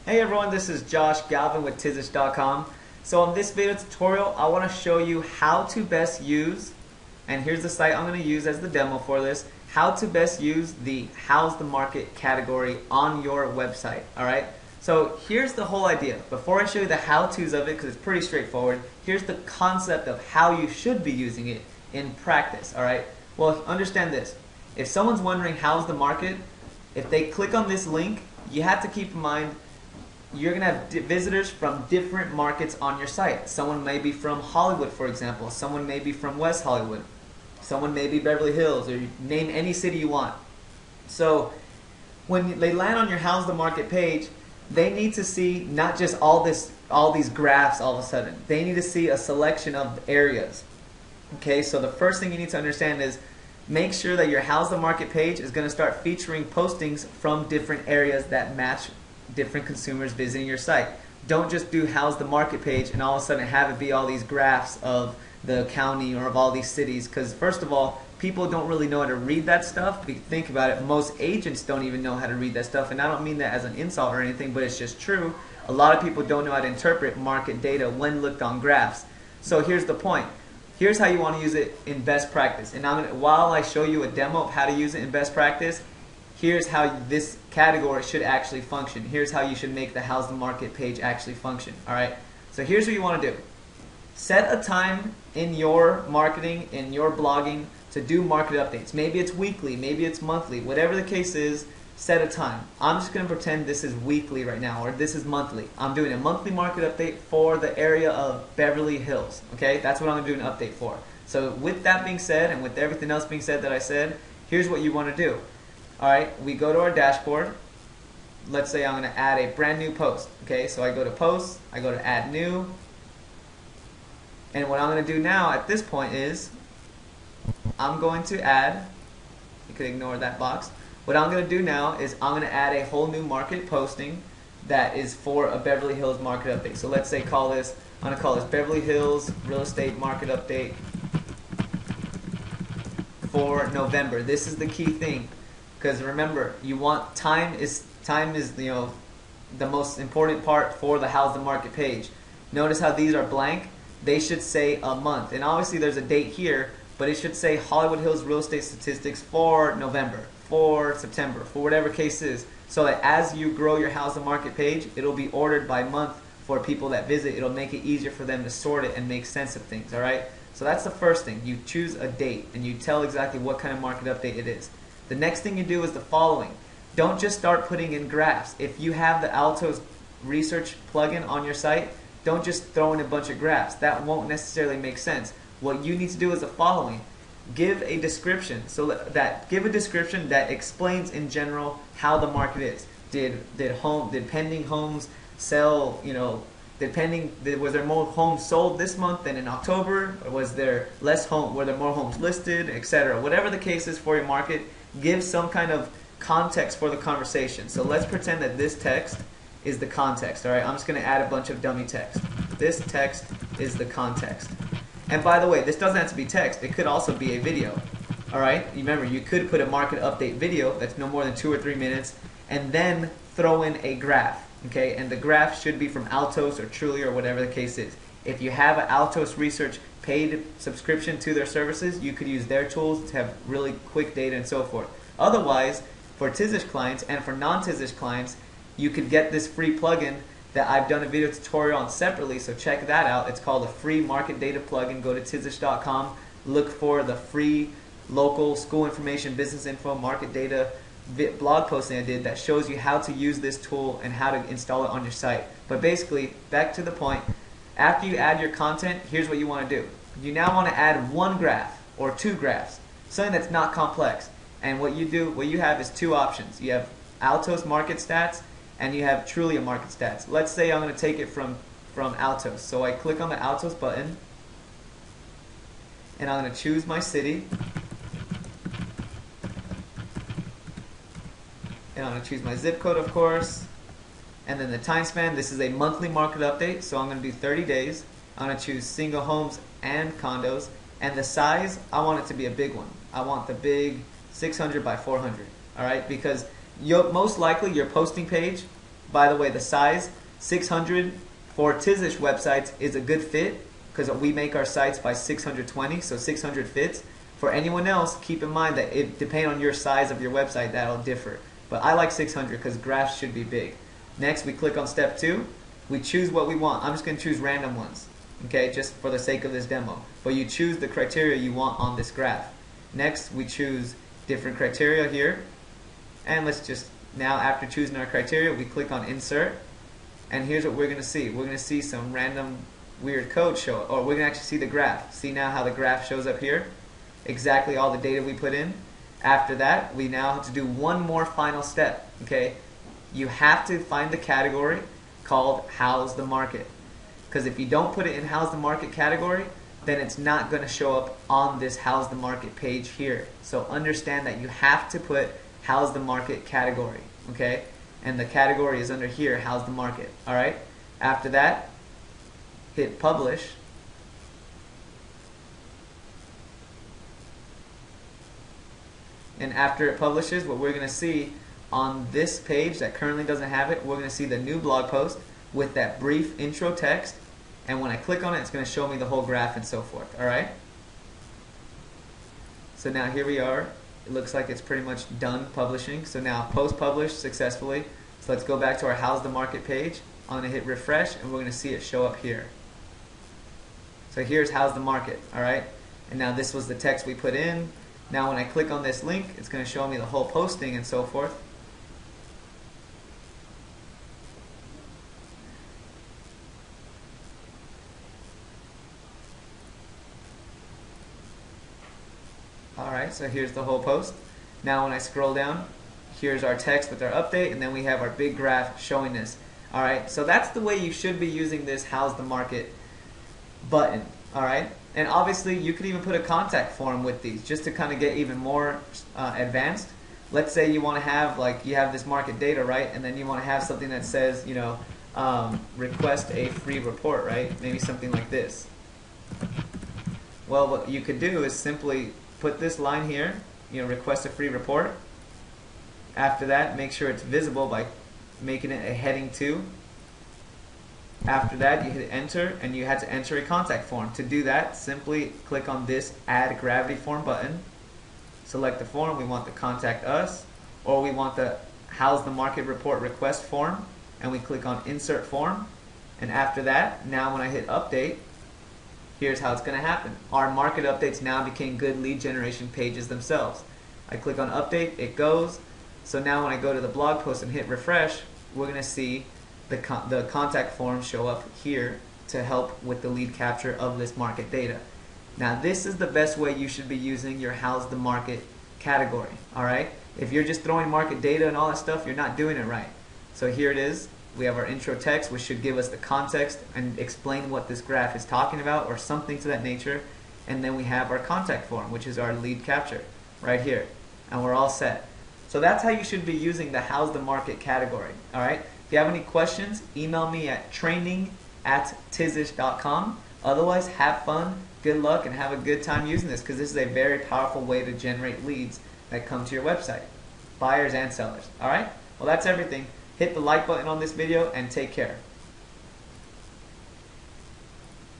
Hey everyone, this is Josh Galvin with Tizish.com. So in this video tutorial, I want to show you how to best use, and here's the site I'm going to use as the demo for this, how to best use the How's the Market category on your website. Alright, so here's the whole idea. Before I show you the how-tos of it, because it's pretty straightforward, here's the concept of how you should be using it in practice. Alright, well, understand this. If someone's wondering how's the market, if they click on this link, you have to keep in mind you're going to have visitors from different markets on your site. Someone may be from Hollywood, for example. Someone may be from West Hollywood. Someone may be Beverly Hills, or name any city you want. So when they land on your How's the Market page, they need to see not just all these graphs all of a sudden. They need to see a selection of areas. Okay, so the first thing you need to understand is make sure that your How's the Market page is going to start featuring postings from different areas that match different consumers visiting your site. Don't just do How's the Market page and all of a sudden have it be all these graphs of the county or of all these cities, because first of all, people don't really know how to read that stuff. Think about it, most agents don't even know how to read that stuff, and I don't mean that as an insult or anything, but it's just true. A lot of people don't know how to interpret market data when looked on graphs. So here's the point. Here's how you want to use it in best practice. And while I show you a demo of how to use it in best practice, here's how this category should actually function. Here's how you should make the How's the Market page actually function. Alright, so here's what you want to do. Set a time in your marketing, in your blogging, to do market updates. Maybe it's weekly, maybe it's monthly, whatever the case is, set a time. I'm just going to pretend this is weekly right now, or this is monthly. I'm doing a monthly market update for the area of Beverly Hills. Okay, that's what I'm going to do an update for. So with that being said, and with everything else being said that I said, here's what you want to do. Alright, we go to our dashboard. Let's say I'm going to add a brand new post. Okay, so I go to posts, I go to add new, and what I'm going to do now at this point is I'm going to add, you could ignore that box. What I'm going to do now is I'm going to add a whole new market posting that is for a Beverly Hills market update. So let's say I'm going to call this Beverly Hills Real Estate Market Update for November. This is the key thing. Because remember, you want time is the most important part for the How's the Market page. Notice how these are blank. They should say a month, and obviously there's a date here, but it should say Hollywood Hills real estate statistics for November, for September, for whatever case is, so that as you grow your How's the Market page, it'll be ordered by month for people that visit. It'll make it easier for them to sort it and make sense of things. All right. So that's the first thing. You choose a date and you tell exactly what kind of market update it is. The next thing you do is the following. Don't just start putting in graphs. If you have the Altos research plugin on your site, don't just throw in a bunch of graphs. That won't necessarily make sense. What you need to do is the following. Give a description. Give a description that explains in general how the market is. Did pending homes sell, was there more homes sold this month than in October? Or were there more homes listed, etc. Whatever the case is for your market, give some kind of context for the conversation. So let's pretend that this text is the context. Alright, I'm just going to add a bunch of dummy text. This text is the context. And by the way, this doesn't have to be text. It could also be a video. Alright, remember, you could put a market update video that's no more than 2 or 3 minutes and then throw in a graph. Okay, and the graph should be from Altos or Truly or whatever the case is. If you have an Altos Research paid subscription to their services, you could use their tools to have really quick data and so forth. Otherwise, for Tizish clients and for non-Tizish clients, you could get this free plugin that I've done a video tutorial on separately, so check that out. It's called a free market data plugin. Go to Tizish.com, look for the free local school information, business info, market data blog posting I did that shows you how to use this tool and how to install it on your site. But basically, back to the point, after you add your content, here's what you want to do. You now want to add one graph or two graphs, something that's not complex. And what you have is two options. You have Altos market stats and you have Trulia market stats. Let's say I'm going to take it from Altos. So I click on the Altos button and I'm going to choose my city. And I'm going to choose my zip code, of course. And then the time span, this is a monthly market update, so I'm going to do 30 days. I'm going to choose single homes and condos. And the size, I want it to be a big one. I want the big 600 by 400. Alright, because most likely your posting page By the way, the size 600 for Tizish websites is a good fit because we make our sites by 620, so 600 fits. For anyone else, keep in mind that it depending on your size of your website, that'll differ. But I like 600 because graphs should be big. Next, we click on step 2. We choose what we want. I'm just going to choose random ones, okay, just for the sake of this demo. But you choose the criteria you want on this graph. Next, we choose different criteria here. And let's just, now after choosing our criteria, we click on insert. And here's what we're going to see. We're going to see some random weird code show, or we're going to actually see the graph. See now how the graph shows up here? Exactly all the data we put in. After that, we now have to do one more final step, okay? You have to find the category called How's the Market. Because if you don't put it in How's the Market category, then it's not going to show up on this How's the Market page here. So understand that you have to put How's the Market category, okay? And the category is under here, How's the Market, all right? After that, hit publish. And after it publishes, what we're going to see on this page that currently doesn't have it, we're going to see the new blog post with that brief intro text. And when I click on it, it's going to show me the whole graph and so forth. All right? So now here we are. It looks like it's pretty much done publishing. So now post published successfully. So let's go back to our How's the Market page. I'm going to hit refresh and we're going to see it show up here. So here's How's the Market. All right? And now this was the text we put in. Now when I click on this link, it's going to show me the whole posting and so forth. Alright, so here's the whole post. Now when I scroll down, here's our text with our update, and then we have our big graph showing this. Alright, so that's the way you should be using this How's the Market button. Alright, and obviously you could even put a contact form with these just to kind of get even more advanced. Let's say you want to have, like, you have this market data, right, and then you want to have something that says, you know, request a free report, right? Maybe something like this. Well, what you could do is simply put this line here, you know, request a free report. After that, make sure it's visible by making it a heading 2. After that, you hit enter, and you had to enter a contact form. To do that, simply click on this Add Gravity Form button. Select the form. We want the Contact Us, or we want the How's the Market Report Request form, and we click on Insert Form. And after that, now when I hit Update, here's how it's going to happen. Our market updates now became good lead generation pages themselves. I click on Update, it goes. So now when I go to the blog post and hit refresh, we're going to see the contact form show up here to help with the lead capture of this market data. Now this is the best way you should be using your How's the Market category. Alright? If you're just throwing market data and all that stuff, you're not doing it right. So here it is. We have our intro text, which should give us the context and explain what this graph is talking about or something to that nature. And then we have our contact form, which is our lead capture right here. And we're all set. So that's how you should be using the How's the Market category. Alright? If you have any questions, email me at training@tizish.com. Otherwise, have fun, good luck, and have a good time using this because this is a very powerful way to generate leads that come to your website, buyers and sellers. Alright? Well, that's everything. Hit the like button on this video and take care.